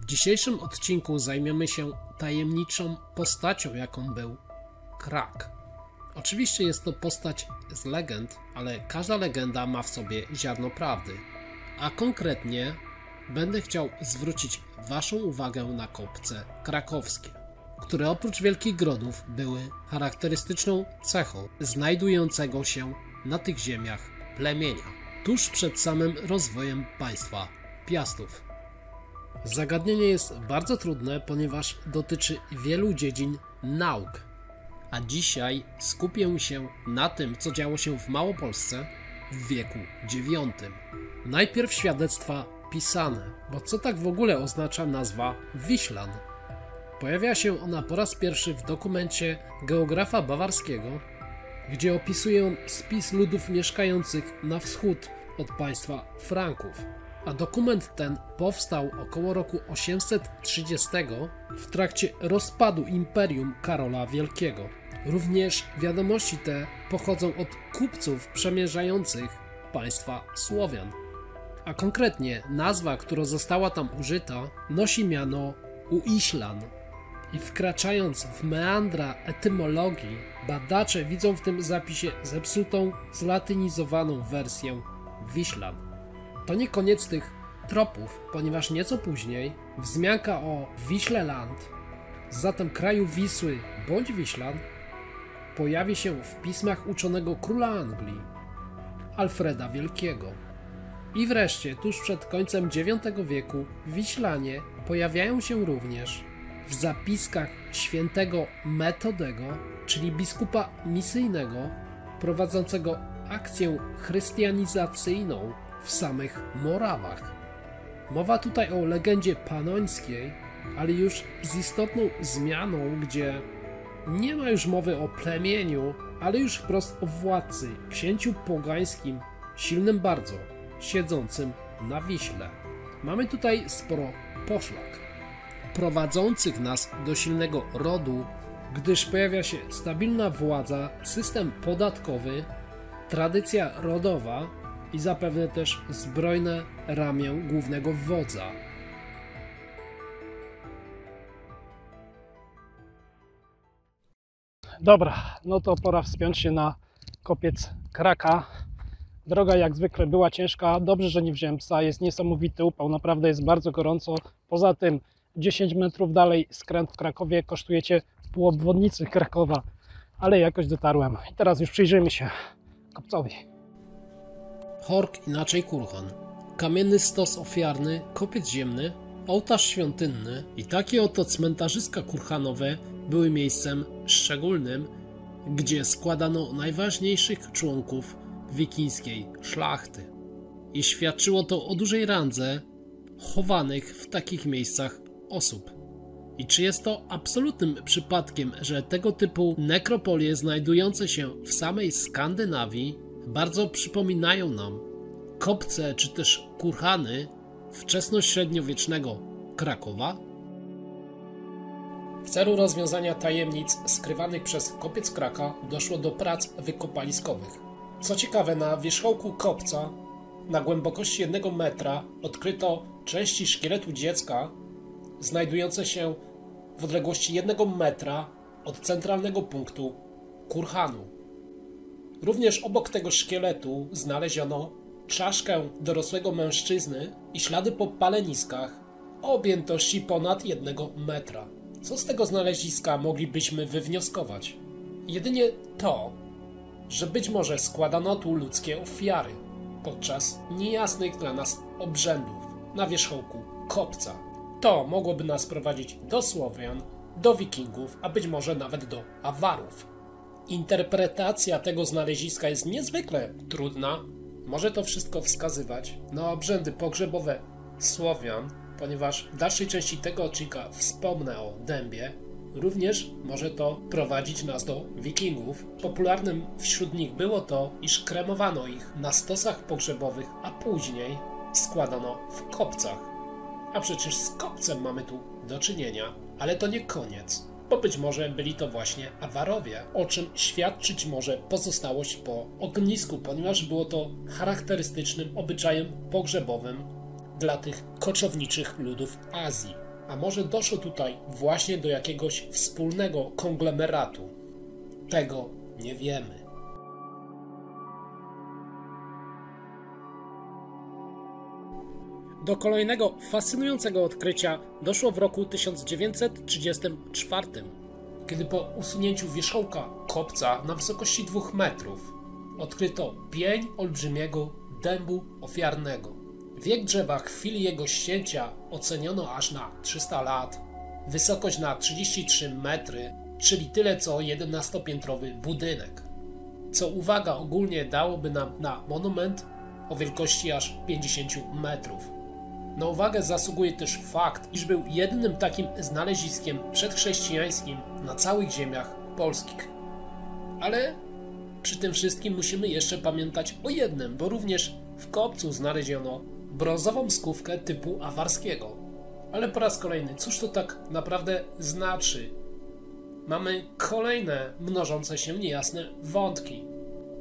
dzisiejszym odcinku zajmiemy się tajemniczą postacią, jaką był Krak. Oczywiście jest to postać z legend, ale każda legenda ma w sobie ziarno prawdy. A konkretnie będę chciał zwrócić Waszą uwagę na kopce krakowskie, które oprócz wielkich grodów były charakterystyczną cechą znajdującego się na tych ziemiach plemienia, tuż przed samym rozwojem państwa Piastów. Zagadnienie jest bardzo trudne, ponieważ dotyczy wielu dziedzin nauk, a dzisiaj skupię się na tym, co działo się w Małopolsce w wieku IX. Najpierw świadectwa pisane, bo co tak w ogóle oznacza nazwa Wiślan? Pojawia się ona po raz pierwszy w dokumencie geografa bawarskiego, gdzie opisuje on spis ludów mieszkających na wschód od państwa Franków. A dokument ten powstał około roku 830 w trakcie rozpadu Imperium Karola Wielkiego. Również wiadomości te pochodzą od kupców przemierzających państwa Słowian. A konkretnie nazwa, która została tam użyta, nosi miano Uiślan. I wkraczając w meandra etymologii, badacze widzą w tym zapisie zepsutą, zlatynizowaną wersję Wiślan. To nie koniec tych tropów, ponieważ nieco później wzmianka o Wiśleland, zatem kraju Wisły bądź Wiślan, pojawi się w pismach uczonego króla Anglii, Alfreda Wielkiego. I wreszcie, tuż przed końcem IX wieku, Wiślanie pojawiają się również w zapiskach świętego Metodego, czyli biskupa misyjnego, prowadzącego akcję chrystianizacyjną w samych Morawach. Mowa tutaj o legendzie panońskiej, ale już z istotną zmianą, gdzie nie ma już mowy o plemieniu, ale już wprost o władcy, księciu pogańskim, silnym bardzo, siedzącym na Wiśle. Mamy tutaj sporo poszlak, prowadzących nas do silnego rodu, gdyż pojawia się stabilna władza, system podatkowy, tradycja rodowa i zapewne też zbrojne ramię głównego wodza. Dobra, no to pora wspiąć się na kopiec Kraka. Droga jak zwykle była ciężka, dobrze, że nie wziąłem psa, jest niesamowity upał, naprawdę jest bardzo gorąco. Poza tym 10 metrów dalej skręt w Krakowie kosztuje Cię pół obwodnicy Krakowa, ale jakoś dotarłem. I teraz już przyjrzyjmy się kopcowi. Hork, inaczej kurhan. Kamienny stos ofiarny, kopiec ziemny, ołtarz świątynny i takie oto cmentarzyska kurhanowe były miejscem szczególnym, gdzie składano najważniejszych członków wikińskiej szlachty. I świadczyło to o dużej randze chowanych w takich miejscach osób. I czy jest to absolutnym przypadkiem, że tego typu nekropolie znajdujące się w samej Skandynawii bardzo przypominają nam kopce czy też kurhany wczesnośredniowiecznego Krakowa? W celu rozwiązania tajemnic skrywanych przez kopiec Kraka doszło do prac wykopaliskowych. Co ciekawe, na wierzchołku kopca na głębokości 1 metra odkryto części szkieletu dziecka znajdujące się w odległości 1 metra od centralnego punktu kurhanu. Również obok tego szkieletu znaleziono czaszkę dorosłego mężczyzny i ślady po paleniskach o objętości ponad 1 metra. Co z tego znaleziska moglibyśmy wywnioskować? Jedynie to, że być może składano tu ludzkie ofiary podczas niejasnych dla nas obrzędów na wierzchołku kopca. To mogłoby nas prowadzić do Słowian, do Wikingów, a być może nawet do Awarów. Interpretacja tego znaleziska jest niezwykle trudna. Może to wszystko wskazywać na obrzędy pogrzebowe Słowian, ponieważ w dalszej części tego odcinka wspomnę o dębie. Również może to prowadzić nas do Wikingów. Popularnym wśród nich było to, iż kremowano ich na stosach pogrzebowych, a później składano w kopcach. A przecież z kopcem mamy tu do czynienia, ale to nie koniec, bo być może byli to właśnie Awarowie, o czym świadczyć może pozostałość po ognisku, ponieważ było to charakterystycznym obyczajem pogrzebowym dla tych koczowniczych ludów Azji. A może doszło tutaj właśnie do jakiegoś wspólnego konglomeratu? Tego nie wiemy. Do kolejnego fascynującego odkrycia doszło w roku 1934, kiedy po usunięciu wierzchołka kopca na wysokości 2 metrów odkryto pień olbrzymiego dębu ofiarnego. Wiek drzewa w chwili jego ścięcia oceniono aż na 300 lat, wysokość na 33 metry, czyli tyle co 11-piętrowy budynek. Co uwaga ogólnie dałoby nam na monument o wielkości aż 50 metrów. Na uwagę zasługuje też fakt, iż był jedynym takim znaleziskiem przedchrześcijańskim na całych ziemiach polskich. Ale przy tym wszystkim musimy jeszcze pamiętać o jednym, bo również w kopcu znaleziono brązową skówkę typu awarskiego. Ale po raz kolejny, cóż to tak naprawdę znaczy? Mamy kolejne mnożące się niejasne wątki.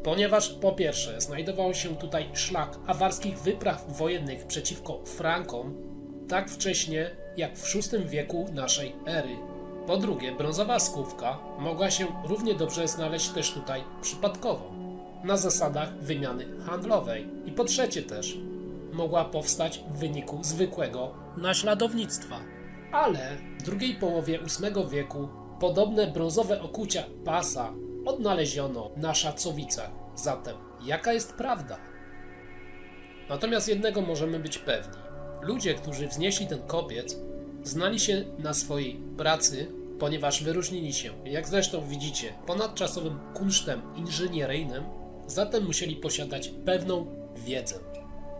Ponieważ po pierwsze znajdował się tutaj szlak awarskich wypraw wojennych przeciwko Frankom, tak wcześnie jak w VI wieku naszej ery. Po drugie, brązowa skówka mogła się równie dobrze znaleźć też tutaj przypadkowo, na zasadach wymiany handlowej. I po trzecie też, mogła powstać w wyniku zwykłego naśladownictwa. Ale w drugiej połowie VIII wieku podobne brązowe okucia pasa odnaleziono na Szatzowicach. Zatem jaka jest prawda? Natomiast jednego możemy być pewni. Ludzie, którzy wznieśli ten kopiec, znali się na swojej pracy, ponieważ wyróżnili się, jak zresztą widzicie, ponadczasowym kunsztem inżynieryjnym, zatem musieli posiadać pewną wiedzę.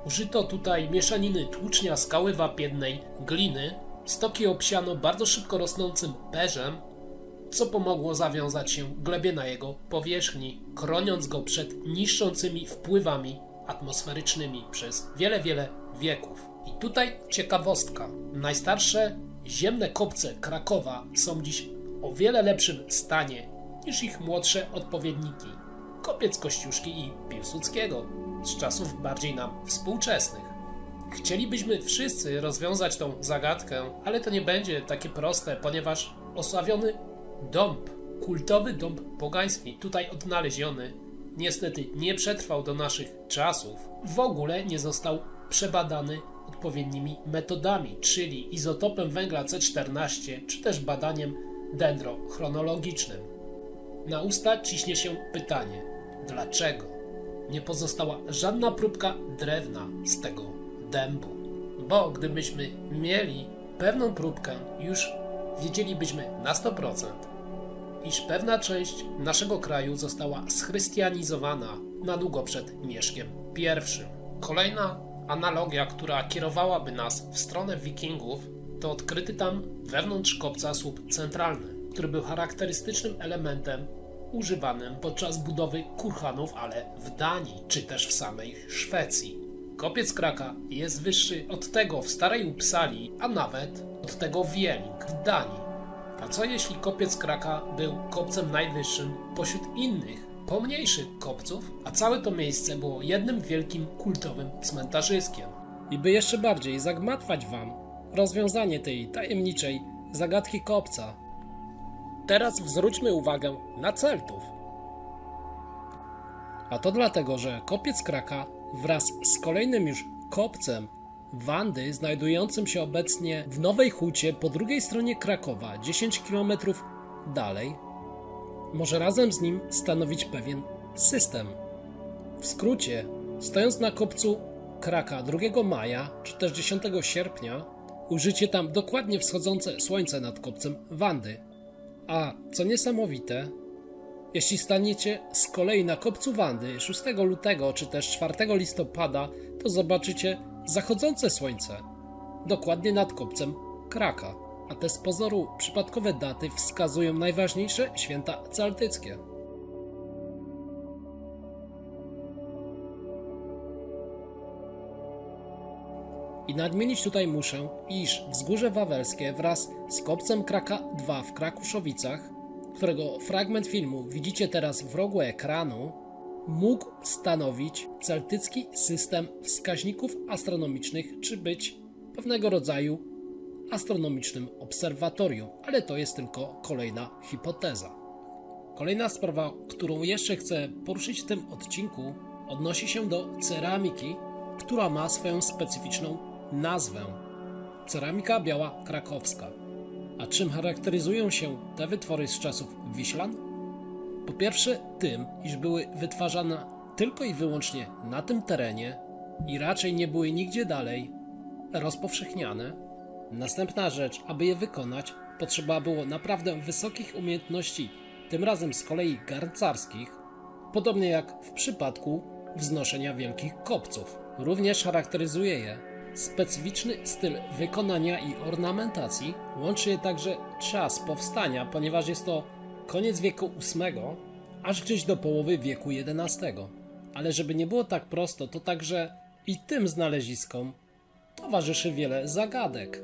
Użyto tutaj mieszaniny tłucznia skały wapiennej, gliny, stoki obsiano bardzo szybko rosnącym perzem, co pomogło zawiązać się glebie na jego powierzchni, chroniąc go przed niszczącymi wpływami atmosferycznymi przez wiele wieków. I tutaj ciekawostka. Najstarsze ziemne kopce Krakowa są dziś o wiele lepszym stanie niż ich młodsze odpowiedniki. Kopiec Kościuszki i Piłsudskiego z czasów bardziej nam współczesnych. Chcielibyśmy wszyscy rozwiązać tą zagadkę, ale to nie będzie takie proste, ponieważ osławiony dąb, kultowy dąb pogański tutaj odnaleziony, niestety nie przetrwał do naszych czasów. W ogóle nie został przebadany odpowiednimi metodami, czyli izotopem węgla C14, czy też badaniem dendrochronologicznym. Na usta ciśnie się pytanie, dlaczego nie pozostała żadna próbka drewna z tego dębu? Bo gdybyśmy mieli pewną próbkę, już wiedzielibyśmy na 100%, iż pewna część naszego kraju została schrystianizowana na długo przed Mieszkiem I. Kolejna analogia, która kierowałaby nas w stronę Wikingów, to odkryty tam wewnątrz kopca słup centralny, który był charakterystycznym elementem używanym podczas budowy kurhanów, ale w Danii, czy też w samej Szwecji. Kopiec Kraka jest wyższy od tego w Starej Uppsali, a nawet od tego w Jelling w Danii. A co jeśli kopiec Kraka był kopcem najwyższym pośród innych, pomniejszych kopców, a całe to miejsce było jednym wielkim kultowym cmentarzyskiem? I by jeszcze bardziej zagmatwać wam rozwiązanie tej tajemniczej zagadki kopca, teraz zwróćmy uwagę na Celtów. A to dlatego, że kopiec Kraka wraz z kolejnym już kopcem Wandy, znajdującym się obecnie w Nowej Hucie po drugiej stronie Krakowa, 10 km dalej, może razem z nim stanowić pewien system. W skrócie, stojąc na kopcu Kraka 2 maja czy też 10 sierpnia, ujrzycie tam dokładnie wschodzące słońce nad kopcem Wandy. A co niesamowite, jeśli staniecie z kolei na kopcu Wandy 6 lutego czy też 4 listopada, to zobaczycie zachodzące słońce dokładnie nad kopcem Kraka, a te z pozoru przypadkowe daty wskazują najważniejsze święta celtyckie. I nadmienić tutaj muszę, iż Wzgórze Wawelskie wraz z kopcem Kraka 2 w Krakuszowicach, którego fragment filmu widzicie teraz w rogu ekranu, mógł stanowić celtycki system wskaźników astronomicznych, czy być pewnego rodzaju astronomicznym obserwatorium, ale to jest tylko kolejna hipoteza. Kolejna sprawa, którą jeszcze chcę poruszyć w tym odcinku, odnosi się do ceramiki, która ma swoją specyficzną nazwę. Ceramika biała krakowska. A czym charakteryzują się te wytwory z czasów Wiślan? Po pierwsze tym, iż były wytwarzane tylko i wyłącznie na tym terenie i raczej nie były nigdzie dalej rozpowszechniane. Następna rzecz, aby je wykonać, potrzeba było naprawdę wysokich umiejętności, tym razem z kolei garncarskich, podobnie jak w przypadku wznoszenia wielkich kopców. Również charakteryzuje je specyficzny styl wykonania i ornamentacji, łączy je także czas powstania, ponieważ jest to koniec wieku VIII, aż gdzieś do połowy wieku XI. Ale żeby nie było tak prosto, to także i tym znaleziskom towarzyszy wiele zagadek.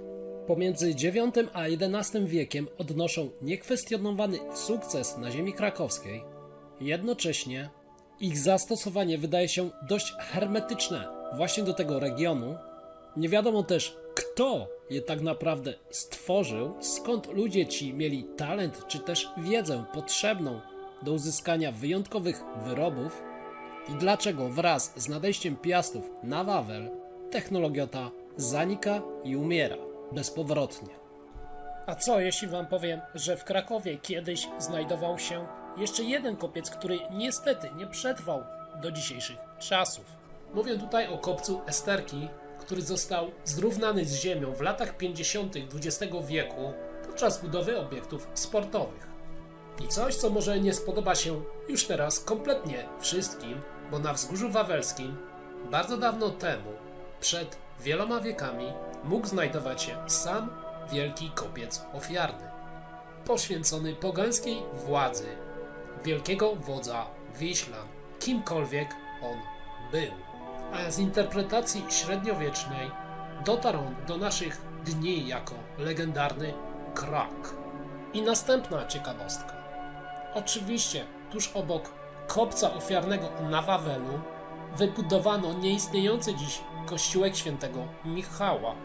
Pomiędzy IX a XI wiekiem odnoszą niekwestionowany sukces na ziemi krakowskiej. Jednocześnie ich zastosowanie wydaje się dość hermetyczne właśnie do tego regionu. Nie wiadomo też, kto je tak naprawdę stworzył, skąd ludzie ci mieli talent czy też wiedzę potrzebną do uzyskania wyjątkowych wyrobów i dlaczego wraz z nadejściem Piastów na Wawel technologia ta zanika i umiera bezpowrotnie. A co jeśli wam powiem, że w Krakowie kiedyś znajdował się jeszcze jeden kopiec, który niestety nie przetrwał do dzisiejszych czasów. Mówię tutaj o kopcu Esterki, który został zrównany z ziemią w latach 50. XX wieku podczas budowy obiektów sportowych. I coś, co może nie spodoba się już teraz kompletnie wszystkim, bo na Wzgórzu Wawelskim bardzo dawno temu, przed wieloma wiekami, mógł znajdować się sam wielki kopiec ofiarny, poświęcony pogańskiej władzy wielkiego wodza Wiślan, kimkolwiek on był. A z interpretacji średniowiecznej dotarł on do naszych dni jako legendarny krak. I następna ciekawostka. Oczywiście tuż obok kopca ofiarnego na Wawelu wybudowano nieistniejący dziś kościółek świętego Michała,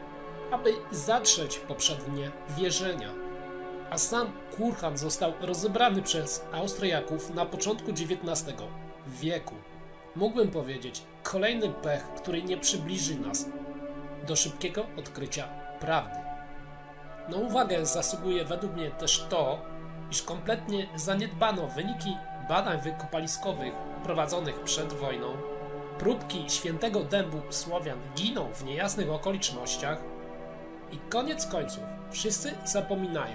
aby zatrzeć poprzednie wierzenia. A sam kurhan został rozebrany przez Austriaków na początku XIX wieku. Mógłbym powiedzieć, kolejny pech, który nie przybliży nas do szybkiego odkrycia prawdy. Na uwagę zasługuje według mnie też to, iż kompletnie zaniedbano wyniki badań wykopaliskowych prowadzonych przed wojną. Próbki świętego dębu Słowian giną w niejasnych okolicznościach i koniec końców wszyscy zapominają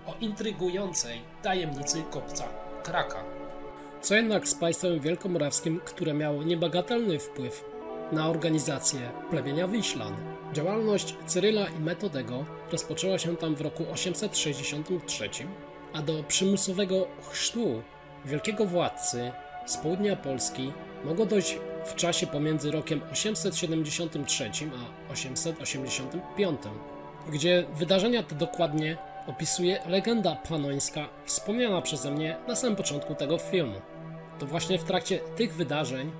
o intrygującej tajemnicy kopca Kraka. Co jednak z państwem wielkomorawskim, które miało niebagatelny wpływ na organizację plemienia Wiślan. Działalność Cyryla i Metodego rozpoczęła się tam w roku 863, a do przymusowego chrztu wielkiego władcy z południa Polski mogło dojść w czasie pomiędzy rokiem 873 a 885, gdzie wydarzenia te dokładnie opisuje legenda panońska wspomniana przeze mnie na samym początku tego filmu. To właśnie w trakcie tych wydarzeń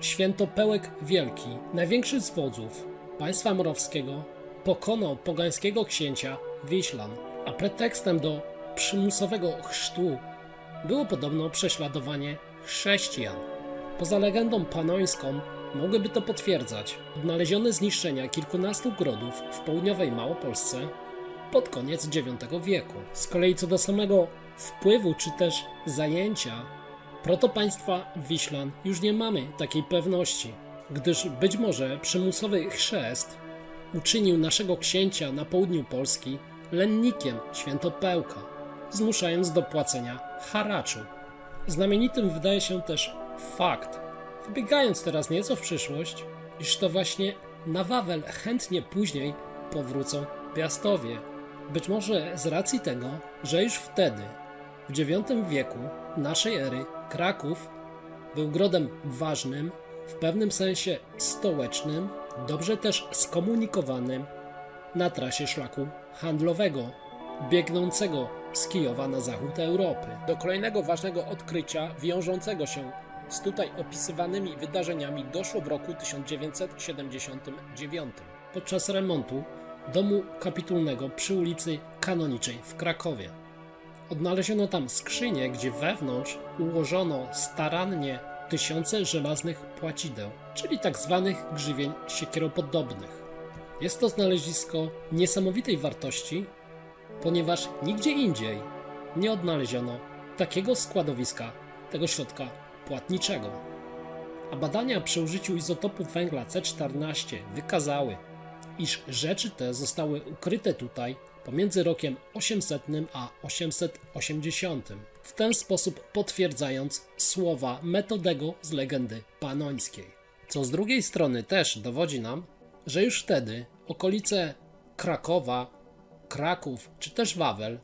Świętopełek Wielki, największy z wodzów państwa morawskiego, pokonał pogańskiego księcia Wiślan, a pretekstem do przymusowego chrztu było podobno prześladowanie chrześcijan. Poza legendą panońską mogłyby to potwierdzać odnalezione zniszczenia kilkunastu grodów w południowej Małopolsce pod koniec IX wieku. Z kolei co do samego wpływu czy też zajęcia protopaństwa Wiślan już nie mamy takiej pewności, gdyż być może przymusowy chrzest uczynił naszego księcia na południu Polski lennikiem Świętopełka, zmuszając do płacenia haraczu. Znamienitym wydaje się też fakt, wybiegając teraz nieco w przyszłość, iż to właśnie na Wawel chętnie później powrócą Piastowie. Być może z racji tego, że już wtedy, w IX wieku naszej ery, Kraków był grodem ważnym, w pewnym sensie stołecznym, dobrze też skomunikowanym na trasie szlaku handlowego, biegnącego z Kijowa na zachód Europy. Do kolejnego ważnego odkrycia wiążącego się z tutaj opisywanymi wydarzeniami doszło w roku 1979. Podczas remontu domu kapitulnego przy ulicy Kanoniczej w Krakowie. Odnaleziono tam skrzynię, gdzie wewnątrz ułożono starannie tysiące żelaznych płacideł, czyli tzw. grzywień siekieropodobnych. Jest to znalezisko niesamowitej wartości, ponieważ nigdzie indziej nie odnaleziono takiego składowiska tego środka płatniczego. A badania przy użyciu izotopu węgla C14 wykazały, iż rzeczy te zostały ukryte tutaj pomiędzy rokiem 800 a 880, w ten sposób potwierdzając słowa Metodego z legendy panońskiej. Co z drugiej strony też dowodzi nam, że już wtedy okolice Krakowa, Kraków czy też Wawel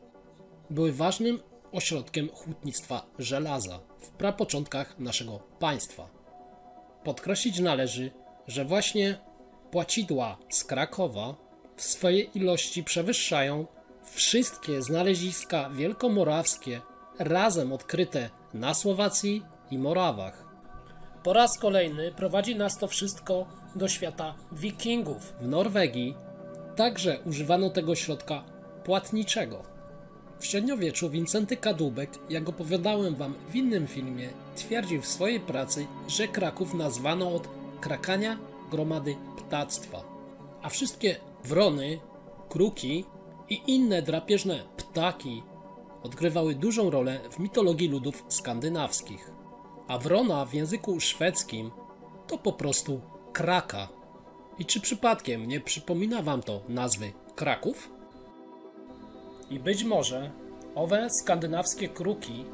były ważnym ośrodkiem hutnictwa żelaza w prapoczątkach naszego państwa. Podkreślić należy, że właśnie płacidła z Krakowa w swojej ilości przewyższają wszystkie znaleziska wielkomorawskie razem odkryte na Słowacji i Morawach. Po raz kolejny prowadzi nas to wszystko do świata Wikingów. W Norwegii także używano tego środka płatniczego. W średniowieczu Wincenty Kadłubek, jak opowiadałem wam w innym filmie, twierdził w swojej pracy, że Kraków nazwano od krakania gromady ptactwa. A wszystkie wrony, kruki i inne drapieżne ptaki odgrywały dużą rolę w mitologii ludów skandynawskich. A wrona w języku szwedzkim to po prostu kraka. I czy przypadkiem nie przypomina wam to nazwy Kraków? I być może owe skandynawskie kruki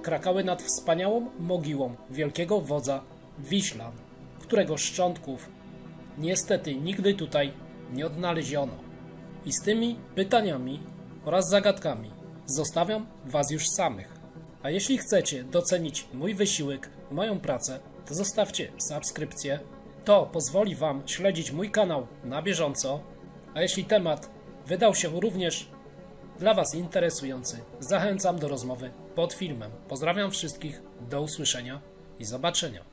krakały nad wspaniałą mogiłą wielkiego wodza Wiślan, którego szczątków niestety nigdy tutaj nie odnaleziono. I z tymi pytaniami oraz zagadkami zostawiam was już samych. A jeśli chcecie docenić mój wysiłek i moją pracę, to zostawcie subskrypcję. To pozwoli wam śledzić mój kanał na bieżąco. A jeśli temat wydał się również dla was interesujący, zachęcam do rozmowy pod filmem. Pozdrawiam wszystkich, do usłyszenia i zobaczenia.